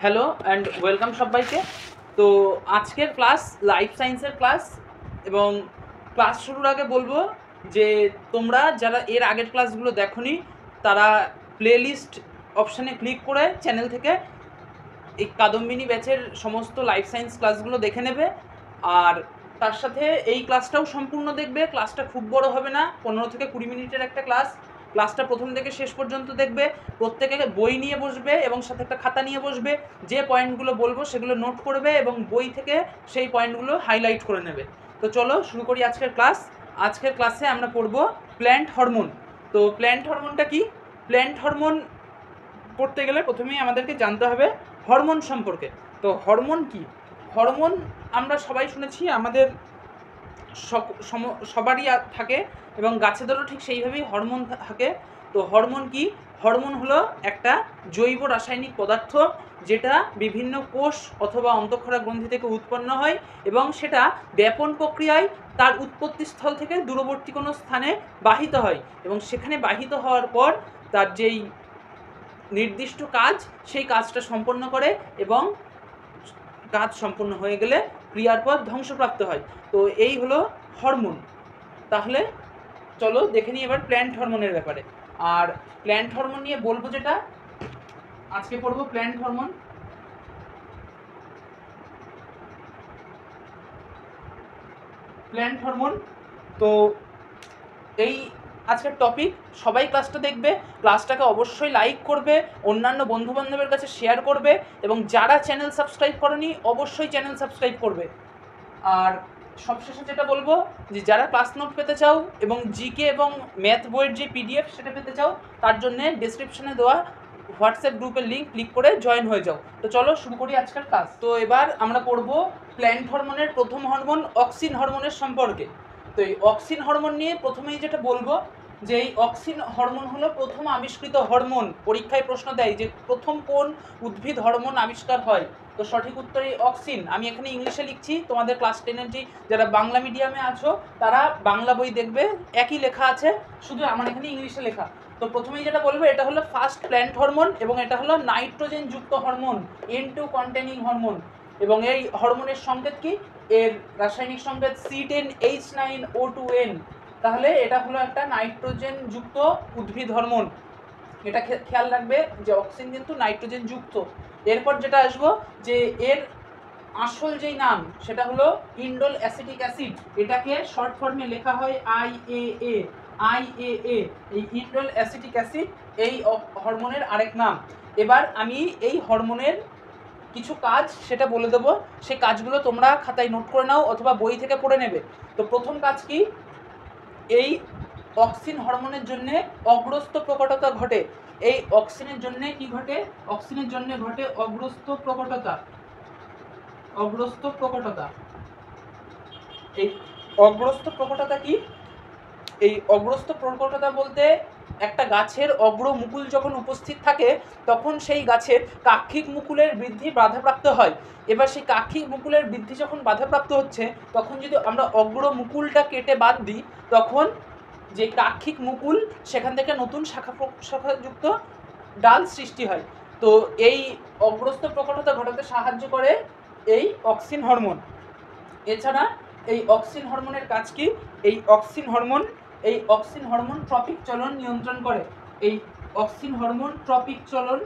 Hello and welcome সবাইকে। তো আজকের ক্লাস লাইফ সায়েন্সের ক্লাস, এবং ক্লাস শুরুর আগে বলবো যে তোমরা যারা এর আগের ক্লাসগুলো দেখোনি তারা প্লেলিস্ট অপশানে ক্লিক করে চ্যানেল থেকে এই কাদম্বিনী ব্যাচের সমস্ত লাইফ সায়েন্স ক্লাসগুলো দেখে নেবে। আর তার সাথে এই ক্লাসটাও সম্পূর্ণ দেখবে। ক্লাসটা খুব বড় হবে না, 15 থেকে 20 মিনিটের একটা ক্লাস। ক্লাসটা প্রথম থেকে শেষ পর্যন্ত দেখবে। প্রত্যেকে বই নিয়ে বসবে এবং সাথে একটা খাতা নিয়ে বসবে। যে পয়েন্টগুলো বলবো সেগুলো নোট করবে এবং বই থেকে সেই পয়েন্টগুলো হাইলাইট করে নেবে। তো চলো শুরু করি আজকের ক্লাস। আজকের ক্লাসে আমরা পড়ব প্ল্যান্ট হরমোন। তো প্ল্যান্ট হরমোনটা কি? প্ল্যান্ট হরমোন পড়তে গেলে প্রথমেই আমাদেরকে জানতে হবে হরমোন সম্পর্কে। তো হরমোন কি? হরমোন আমরা সবাই শুনেছি, আমাদের সবারই থাকে এবং গাছেদেরও ঠিক সেইভাবেই হরমোন থাকে। তো হরমোন কি? হরমোন হলো একটা জৈব রাসায়নিক পদার্থ যেটা বিভিন্ন কোষ অথবা অন্তঃক্ষরা গ্রন্থি থেকে উৎপন্ন হয় এবং সেটা ব্যাপন প্রক্রিয়ায় তার উৎপত্তিস্থল থেকে দূরবর্তী কোনো স্থানে বাহিত হয় এবং সেখানে বাহিত হওয়ার পর তার যেই নির্দিষ্ট কাজ সেই কাজটা সম্পন্ন করে এবং কাজ সম্পন্ন হয়ে গেলে ক্রিয়ার পর ধ্বংসপ্রাপ্ত হয়। তো এই হলো হরমোন। তাহলে চলো দেখে নিই এবার প্ল্যান্ট হরমোনের ব্যাপারে। আর প্ল্যান্ট হরমোন নিয়ে বলবো যেটা আজকে পড়বো প্ল্যান্ট হরমোন। প্ল্যান্ট হরমোন তো এই আজকের টপিক। সবাই ক্লাসটা দেখবে, ক্লাসটাকে অবশ্যই লাইক করবে, অন্যান্য বন্ধুবান্ধবের কাছে শেয়ার করবে এবং যারা চ্যানেল সাবস্ক্রাইব করেনি অবশ্যই চ্যানেল সাবস্ক্রাইব করবে। আর সবশেষে যেটা বলবো যে যারা ক্লাস নোট পেতে চাও এবং জিকে এবং ম্যাথ বইয়ের যে পিডিএফ সেটা পেতে চাও তার জন্যে ডেসক্রিপশনে দেওয়া হোয়াটসঅ্যাপ গ্রুপের লিঙ্ক ক্লিক করে জয়েন হয়ে যাও। তো চলো শুরু করি আজকের ক্লাস। তো এবার আমরা পড়বো প্ল্যান্ট হরমোনের প্রথম হরমোন অক্সিন হরমোনের সম্পর্কে। তো এই অক্সিন হরমোন নিয়ে প্রথমেই যেটা বলবো যে এই অক্সিন হরমোন হলো প্রথম আবিষ্কৃত হরমোন। পরীক্ষায় প্রশ্ন দেয় যে প্রথম কোন উদ্ভিদ হরমোন আবিষ্কার হয়, তো সঠিক উত্তর এই অক্সিন। আমি এখানে ইংলিশে লিখছি, তোমাদের ক্লাস 10-এর যে যারা বাংলা মিডিয়ামে আছো তারা বাংলা বই দেখবে একই লেখা আছে, শুধু আমার এখানে ইংলিশে লেখা। তো প্রথমেই যেটা বলবো এটা হলো ফার্স্ট প্ল্যান্ট হরমোন এবং এটা হলো নাইট্রোজেন যুক্ত হরমোন, N2 কন্টেনিং হরমোন। এবং এই হরমোনের সংকেত কি? এর রাসায়নিক সংকেত C10H9O2N। তাহলে এটা হলো একটা নাইট্রোজেন যুক্ত উদ্ভিদ হরমোন। এটা খেয়াল রাখবে যে অক্সিন কিন্তু নাইট্রোজেন যুক্ত। এরপর যেটা আসবো যে এর আসল যেই নাম সেটা হলো ইন্ডোল অ্যাসিটিক অ্যাসিড। এটাকে শর্ট ফর্মে লেখা হয় IAA। এই ইন্ডোল অ্যাসিটিক অ্যাসিড এই হরমোনের আরেক নাম। এবার আমি এই হরমোনের কিছু কাজ সেটা বলে দেবো, সেই কাজগুলো তোমরা খাতায় নোট করে নাও অথবা বই থেকে পড়ে নেবে। তো প্রথম কাজ কি? এই অক্সিন হরমোনের জন্য অগ্রস্ত প্রকটতা ঘটে। এই অক্সিনের জন্য কি ঘটে? অক্সিনের জন্য ঘটে অগ্রস্ত প্রকটতা। অগ্রস্ত প্রকটতা। এই অগ্রস্ত প্রকটতা কি? এই অগ্রস্ত প্রকটতা বলতে একটা গাছের অগ্র মুকুল যখন উপস্থিত থাকে তখন সেই গাছের কাক্ষিক মুকুলের বৃদ্ধি বাধাপ্রাপ্ত হয়। এবার সেই কাক্ষিক মুকুলের বৃদ্ধি যখন বাধাপ্রাপ্ত হচ্ছে তখন যদি আমরা অগ্র মুকুলটা কেটে বাদ দিই তখন যে কাক্ষিক মুকুল সেখান থেকে নতুন শাখাযুক্ত ডাল সৃষ্টি হয়। তো এই অগ্রস্ত প্রকটতা ঘটাতে সাহায্য করে এই অক্সিন হরমোন। এছাড়া এই অক্সিন হরমোনের কাজ কি? এই অক্সিন হরমোন ট্রপিক চলন নিয়ন্ত্রণ করে। এই অক্সিন হরমোন ট্রপিক চলন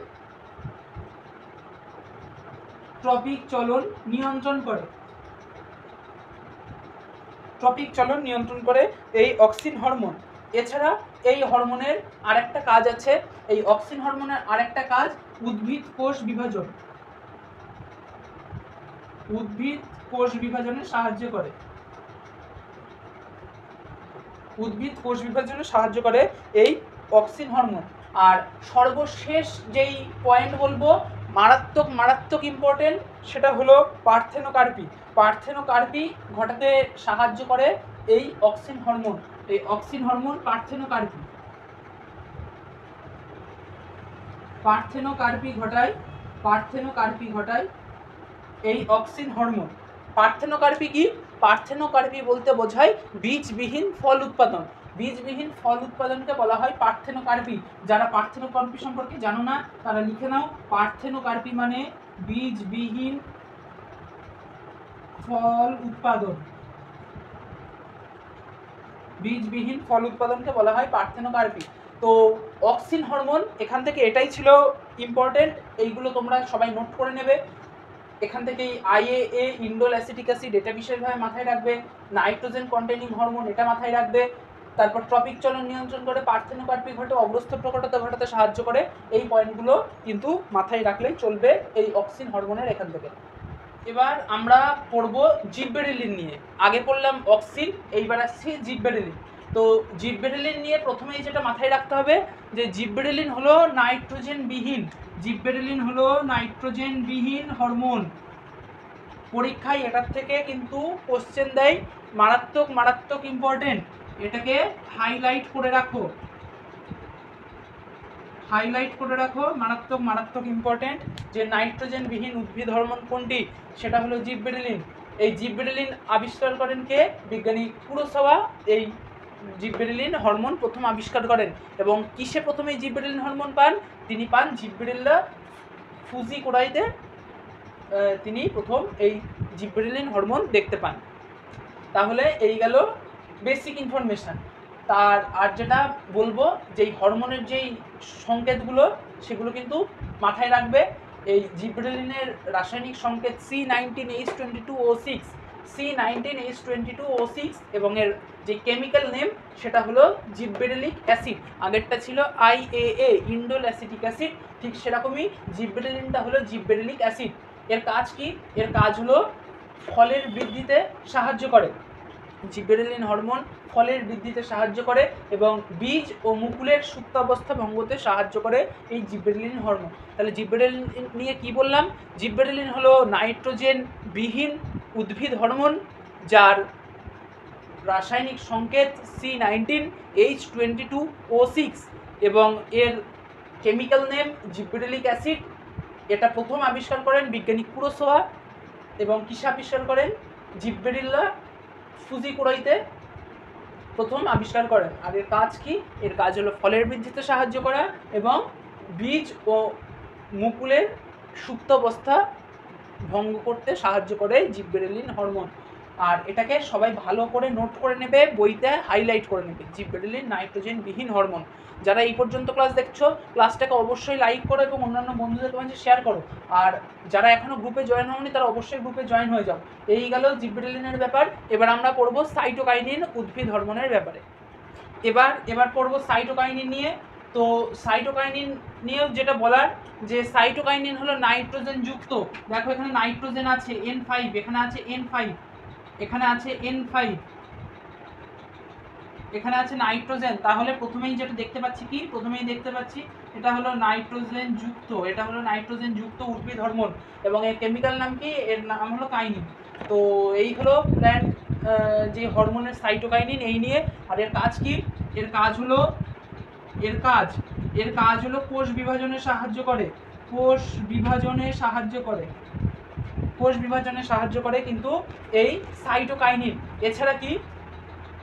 নিয়ন্ত্রণ করে এই অক্সিন হরমোন। এছাড়া এই হরমোনের আরেকটা কাজ আছে, এই অক্সিন হরমোনের আরেকটা কাজ উদ্ভিদ কোষ বিভাজনে সাহায্য করে এই অক্সিন হরমোন। আর সর্বশেষ যেই পয়েন্ট বলবো মারাত্মক ইম্পর্টেন্ট, সেটা হলো পার্থেনোকার্পি ঘটাতে সাহায্য করে এই অক্সিন হরমোন। এই অক্সিন হরমোন পার্থেনোকার্পি ঘটায় এই অক্সিন হরমোন। পার্থেনোকার্পি কি? পার্থেনোকার্পি বলতে বোঝায় বীজবিহীন ফল উৎপাদন। বীজবিহীন ফল উৎপাদনকে বলা হয় পার্থেনোকার্পি। যারা পার্থেনোকার্পি সম্পর্কে জানো না তারা লিখে নাও, পার্থেনোকার্পি মানে বীজবিহীন ফল উৎপাদন। বীজবিহীন ফল উৎপাদনকে বলা হয় পার্থেনোকার্পি। তো অক্সিন হরমোন, এখান থেকে এটাই ছিল ইম্পর্টেন্ট, এইগুলো তোমরা সবাই নোট করে নেবে। এখান থেকেই IAA ইন্ডোল অ্যাসিটিক অ্যাসিড, এটা বিশেষভাবে মাথায় রাখবে। নাইট্রোজেন কন্টেনিং হরমোন, এটা মাথায় রাখবে। তারপর ট্রপিক চলন নিয়ন্ত্রণ করে, পার্থেনোকার্পি ঘটে, অগ্রস্থ প্রকটতা ঘটাতে সাহায্য করে। এই পয়েন্টগুলো কিন্তু মাথায় রাখলেই চলবে এই অক্সিন হরমোনের এখান থেকে। এবার আমরা পড়ব জিববেরেলিন নিয়ে। আগে পড়লাম অক্সিন, এইবার আসছি জিববেরেলিন। তো জিববেরেলিন নিয়ে প্রথমেই যেটা মাথায় রাখতে হবে যে জিববেরেলিন হলো নাইট্রোজেনবিহীন, জিববেরেলিন হলো নাইট্রোজেনবিহীন হরমোন। পরীক্ষায় এটার থেকে কিন্তু কোশ্চেন দেয়, মারাত্মক মারাত্মক ইম্পর্টেন্ট, এটাকে হাইলাইট করে রাখো, হাইলাইট করে রাখো, মারাত্মক মারাত্মক ইম্পর্টেন্ট। যে নাইট্রোজেনবিহীন উদ্ভিদ হরমোন কোনটি, সেটা হলো জিববেরেলিন। এই জিববেরেলিন আবিষ্কার করেন কে? বিজ্ঞানী কুরোসাওয়া এই জিববেরেলিন হরমোন প্রথম আবিষ্কার করেন। এবং কিসে প্রথমে এই জিববেরেলিন হরমোন পান? তিনি পান জিববেরেল্লা ফুজিকোরাইতে, তিনি প্রথম এই জিববেরেলিন হরমোন দেখতে পান। তাহলে এই গেল বেসিক ইনফরমেশান। আর যেটা বলবো, যেই হরমোনের যেই সংকেতগুলো সেগুলো কিন্তু মাথায় রাখবে। এই জিবরেলিনের রাসায়নিক সংকেত C19H22O6, C19H22O6 এবং এর যে কেমিক্যাল নেম সেটা হলো জিববেরেলিক অ্যাসিড। আগেরটা ছিল IAA ইন্ডোল অ্যাসিটিক অ্যাসিড, ঠিক সেরকমই জিববেরেলিনটা হলো জিববেরেলিক অ্যাসিড। এর কাজ কি? এর কাজ হলো ফলের বৃদ্ধিতে সাহায্য করে। জিবরেলিন হরমোন ফলের বৃদ্ধিতে সাহায্য করে এবং বীজ ও মুকুলের সুপ্তাবস্থা ভঙ্গতে সাহায্য করে এই জিবরেলিন হরমোন। তাহলে জিবরেলিন নিয়ে কি বললাম? জিবরেলিন হলো নাইট্রোজেন বিহীন উদ্ভিদ হরমোন, যার রাসায়নিক সংকেত C19H22O6 এবং এর কেমিক্যাল নেম জিবরেলিক অ্যাসিড। এটা প্রথম আবিষ্কার করেন বিজ্ঞানী কুরোসাওয়া এবং কিসে আবিষ্কার করেন? জিববেরেল্লা ফুজিকোরাইতে প্রথম আবিষ্কার করেন। আর এর কাজ কি? এর কাজ হলো ফলের বৃদ্ধিতে সাহায্য করা এবং বীজ ও মুকুলের সুপ্তাবস্থা ভঙ্গ করতে সাহায্য করে জিববেরেলিন হরমোন। আর এটাকে সবাই ভালো করে নোট করে নেবে, বইতে হাইলাইট করে নেবে, জিববেরেলিন নাইট্রোজেনবিহীন হরমোন। যারা এই পর্যন্ত ক্লাস দেখছো, ক্লাসটাকে অবশ্যই লাইক করো এবং অন্যান্য বন্ধুদের মাঝে শেয়ার করো। আর যারা এখনও গ্রুপে জয়েন হয়নি তারা অবশ্যই গ্রুপে জয়েন হয়ে যাও। এই গেল জিবরেলিনের ব্যাপার। এবার আমরা পড়বো সাইটোকাইনিন উদ্ভিদ হরমোনের ব্যাপারে। এবার পড়বো সাইটোকাইনিন নিয়ে। তো সাইটোকাইনিন নিয়েও যেটা বলার, যে সাইটোকাইনিন হলো নাইট্রোজেন যুক্ত। দেখো এখানে নাইট্রোজেন আছে N5, এখানে আছে N5, এখানে আছে N5, এখানে আছে নাইট্রোজেন। তাহলে প্রথমেই যেটা দেখতে পাচ্ছি কি? প্রথমেই দেখতে পাচ্ছি এটা হলো নাইট্রোজেন যুক্ত, এটা হলো নাইট্রোজেন যুক্ত উদ্ভিদ হরমোন এবং এর কেমিক্যাল নাম কি? এর নাম হলো কাইনিন। তো এই হলো প্ল্যান্ট যে হরমোনের সাইটোকাইনিন এই নিয়ে। আর এর কাজ কি? এর কাজ হলো কোষ বিভাজনে সাহায্য করে, কোষ বিভাজনে সাহায্য করে কিন্তু এই সাইটোকাইনিন। এছাড়া কি?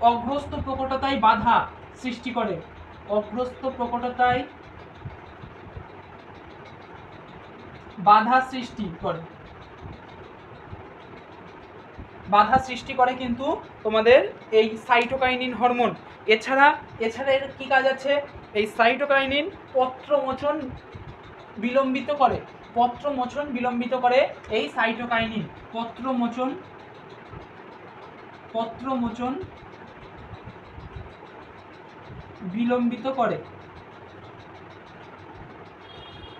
অগ্রস্থ প্রকটতায় বাধা সৃষ্টি করে, অগ্রস্থ প্রকটতায় বাধা সৃষ্টি করে কিন্তু তোমাদের এই সাইটোকাইনিন হরমোন। এছাড়া এর কি কাজ আছে? এই সাইটোকাইনিন পত্রমোচন বিলম্বিত করে, এই সাইটোকাইনিন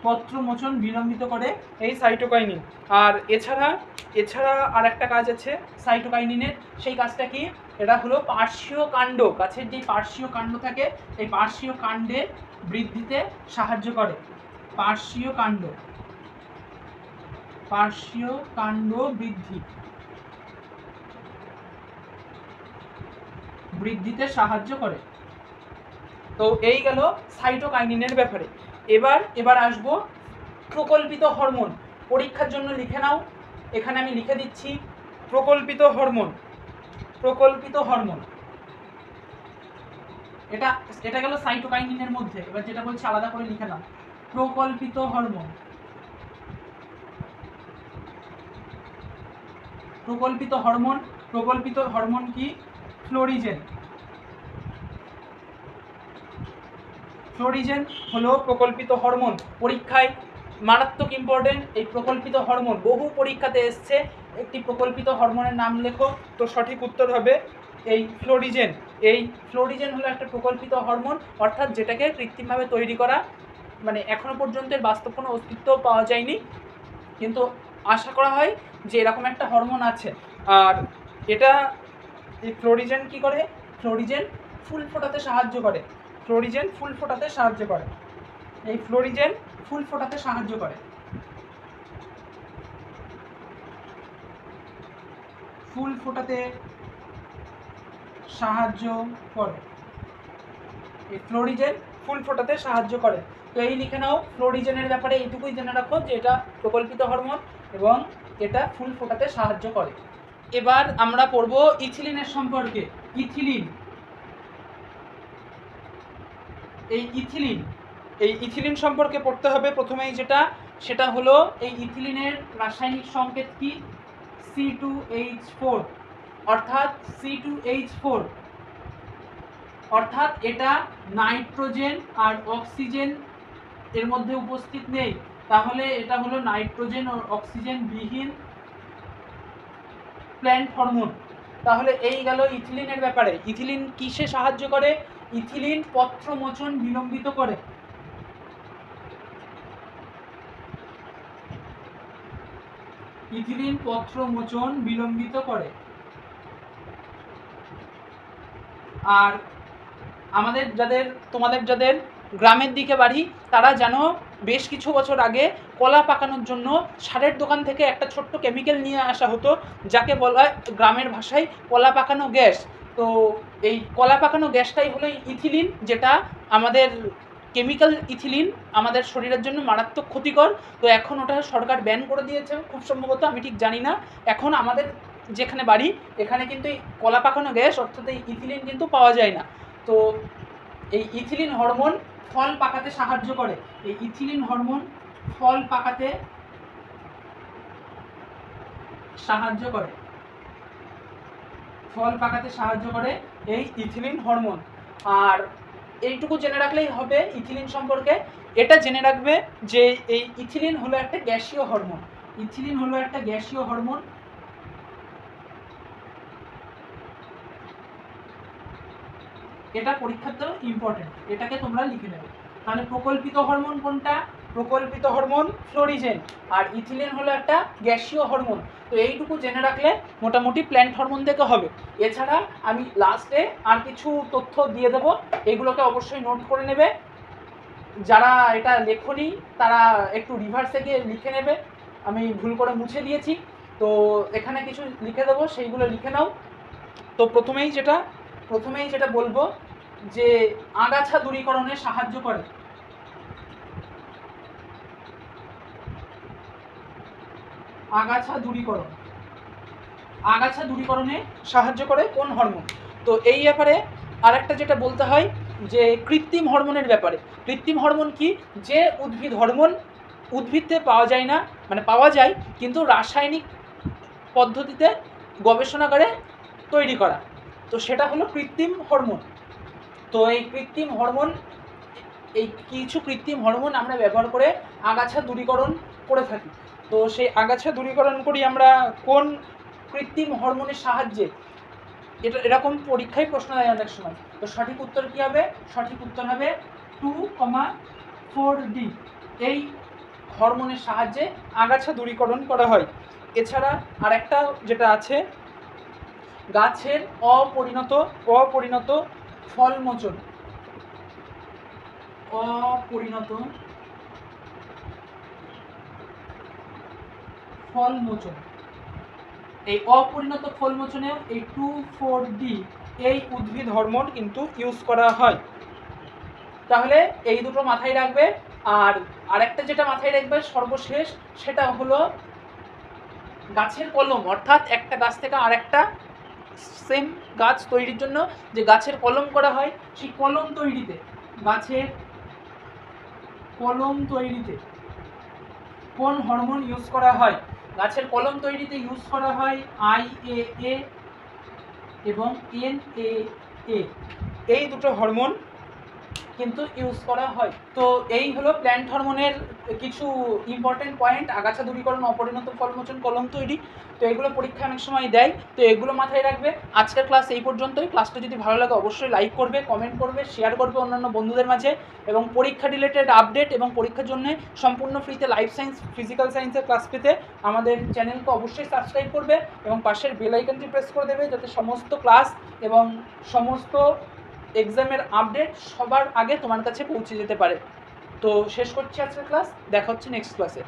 পত্রমোচন বিলম্বিত করে এই সাইটোকাইনিন। আর এছাড়া আর একটা কাজ আছে সাইটোকাইনিনের। সেই কাজটা কি? এটা হলো পার্শ্বীয় কাণ্ড, গাছের যে পার্শ্বীয় কাণ্ড থাকে এই পার্শ্বীয় কাণ্ডের বৃদ্ধিতে সাহায্য করে, পার্শ্বীয় কাণ্ড বৃদ্ধিতে সাহায্য করে। তো এই গেল সাইটোকাইনিনের ব্যাপারে। এবার আসবো প্রকল্পিত হরমোন। পরীক্ষার জন্য লিখে নাও, এখানে আমি লিখে দিচ্ছি প্রকল্পিত হরমোন। এটা এটা গেল সাইটোকাইনিনের মধ্যে। এবার যেটা বলছি আলাদা করে লিখে নাও, প্রকল্পিত হরমোন। প্রকল্পিত হরমোন, প্রকল্পিত হরমোন কি? ফ্লোরিজেন। ফ্লোরিজেন হলো প্রকল্পিত হরমোন। পরীক্ষায় মারাত্মক ইম্পর্টেন্ট এই প্রকল্পিত হরমোন, বহু পরীক্ষাতে এসছে। একটি প্রকল্পিত হরমোনের নাম লেখো, তো সঠিক উত্তর হবে এই ফ্লোরিজেন। এই ফ্লোরিজেন হলো একটা প্রকল্পিত হরমোন, অর্থাৎ যেটাকে কৃত্রিমভাবে তৈরি করা, মানে এখনো পর্যন্ত এর বাস্তব কোনো অস্তিত্ব পাওয়া যায়নি, কিন্তু আশা করা হয় যে এরকম একটা হরমোন আছে। আর এটা এই ফ্লোরিজেন কি করে? ফ্লোরিজেন ফুল ফোটাতে সাহায্য করে। ফ্লোরিজেন ফুল ফোটাতে সাহায্য করে। এই ফ্লোরিজেন ফুল ফোটাতে সাহায্য করে। ফুল ফোটাতে সাহায্য করে। এই ফ্লোরিজেন ফুল ফোটাতে সাহায্য করে। তো এই লিখে নাও, ফ্লোরিজেনের ব্যাপারে এইটুকুই জেনে রাখো যে এটা প্রকল্পিত হরমোন এবং এটা ফুল ফোটাতে সাহায্য করে। এবার আমরা পড়ব ইথিলিনের সম্পর্কে। ইথিলিন, এই ইথিলিন সম্পর্কে পড়তে হবে প্রথমেই যেটা, সেটা হলো এই ইথিলিনের রাসায়নিক সংকেত কি? C2H4, অর্থাৎ C2H4, অর্থাৎ এটা নাইট্রোজেন আর অক্সিজেন এর মধ্যে উপস্থিত নেই, তাহলে এটা হলো নাইট্রোজেন ও অক্সিজেন বিহীন প্ল্যান্ট হরমোন। তাহলে এই গেল ইথিলিনের ব্যাপারে। ইথিলিন কিসে সাহায্য করে? ইথিলিন পত্রমোচন বিলম্বিত করে। ইথিলিন পত্রমোচন বিলম্বিত করে। আর আমাদের তোমাদের যাদের গ্রামের দিকে বাড়ি, তারা জানো বেশ কিছু বছর আগে কলা পাকানোর জন্য সারের দোকান থেকে একটা ছোট্ট কেমিক্যাল নিয়ে আসা হতো, যাকে বলা হয় গ্রামের ভাষায় কলা পাকানো গ্যাস। তো এই কলা পাকানো গ্যাসটাই হলো ইথিলিন, যেটা আমাদের কেমিক্যাল ইথিলিন আমাদের শরীরের জন্য মারাত্মক ক্ষতিকর। তো এখন ওটা সরকার ব্যান করে দিয়েছে খুব সম্ভবত, আমি ঠিক জানি না। এখন আমাদের যেখানে বাড়ি এখানে কিন্তু এই কলা পাকানো গ্যাস অর্থাৎ এই ইথিলিন কিন্তু পাওয়া যায় না। তো এই ইথিলিন হরমোন ফল পাকাতে সাহায্য করে। এই ইথিলিন হরমোন ফল পাকাতে সাহায্য করে। ফল পাকাতে সাহায্য করে এই ইথিলিন হরমোন। আর এইটুকু জেনে রাখলেই হবে ইথিলিন সম্পর্কে। এটা জেনে রাখবে যে এই ইথিলিন হলো একটা গ্যাসীয় হরমোন। ইথিলিন হলো একটা গ্যাসীয় হরমোন। এটা পরীক্ষাতেও ইম্পর্টেন্ট, এটাকে তোমরা লিখে নেবে। তাহলে প্রকল্পিত হরমোন কোনটা? প্রকল্পিত হরমোন ফ্লোরিজেন, আর ইথিলিন হলো একটা গ্যাসীয় হরমোন। তো এইটুকু জেনে রাখলে মোটামুটি প্ল্যান্ট হরমোন থেকে হবে। এছাড়া আমি লাস্টে আর কিছু তথ্য দিয়ে দেবো, এগুলোকে অবশ্যই নোট করে নেবে। যারা এটা লেখনি তারা একটু রিভার্সে গিয়ে লিখে নেবে, আমি ভুল করে মুছে দিয়েছি। তো এখানে কিছু লিখে দেবো, সেইগুলো লিখে নাও। তো প্রথমেই যেটা বলবো যে আগাছা দূরীকরণে সাহায্য করে। আগাছা দূরীকরণে সাহায্য করে কোন হরমোন? তো এই ব্যাপারে আরেকটা যেটা বলতে হয় যে কৃত্রিম হরমোনের ব্যাপারে। কৃত্রিম হরমোন কি? যে উদ্ভিদ হরমোন উদ্ভিদে পাওয়া যায় না, মানে পাওয়া যায় কিন্তু রাসায়নিক পদ্ধতিতে গবেষণাগারে তৈরি করা, তো সেটা হলো কৃত্রিম হরমোন। তো এই কিছু কৃত্রিম হরমোন আমরা ব্যবহার করে আগাছা দূরীকরণ করে থাকি। তো সেই আগাছা দূরীকরণ করি আমরা কোন কৃত্রিম হরমোনের সাহায্যে? এরকম পরীক্ষায় প্রশ্ন দেয় অনেক সময়। তো সঠিক উত্তর কী হবে? সঠিক উত্তর হবে 2,4D। এই হরমোনের সাহায্যে আগাছা দূরীকরণ করা হয়। এছাড়া আরেকটা যেটা আছে, গাছের অপরিণত ফলমোচন। অপরিণত ফলমোচন, এই অপরিণত ফলমোচনে এই 2,4D এই উদ্ভিদ হরমোন কিন্তু ইউজ করা হয়। তাহলে এই দুটো মাথায় রাখবে। আর আরেকটা যেটা মাথায় রাখবে সর্বশেষ, সেটা হলো গাছের কলম, অর্থাৎ একটা গাছ থেকে আরেকটা সেম গাছ তৈরির জন্য যে গাছের কলম করা হয়, সেই কলম তৈরিতে, গাছের কলম তৈরিতে কোন হরমোন ইউজ করা হয়? গাছের কলম তৈরিতে ইউজ করা হয় IAA এবং NAA, এই দুটো হরমোন কিন্তু ইউজ করা হয়। তো এই হলো প্ল্যান্ট হরমোনের কিছু ইম্পর্টেন্ট পয়েন্ট। আগাছা দূরীকরণ, অপরিণত ফলমোচন, কলম তৈরি, তো এগুলো পরীক্ষা অনেক সময় দেয়, তো এগুলো মাথায় রাখবে। আজকের ক্লাস এই পর্যন্তই। ক্লাসটা যদি ভালো লাগে অবশ্যই লাইক করবে, কমেন্ট করবে, শেয়ার করবে অন্যান্য বন্ধুদের মাঝে, এবং পরীক্ষা রিলেটেড আপডেট এবং পরীক্ষার জন্য সম্পূর্ণ ফ্রিতে লাইফ সায়েন্স, ফিজিক্যাল সায়েন্সের ক্লাস পেতে আমাদের চ্যানেলকে অবশ্যই সাবস্ক্রাইব করবে এবং পাশের বেল আইকনটি প্রেস করে দেবে, যাতে সমস্ত ক্লাস এবং সমস্ত এক্সামের আপডেট সবার আগে তোমার কাছে পৌঁছে যেতে পারে। তো শেষ করছি আজকের ক্লাস, দেখা হচ্ছে নেক্সট ক্লাসে।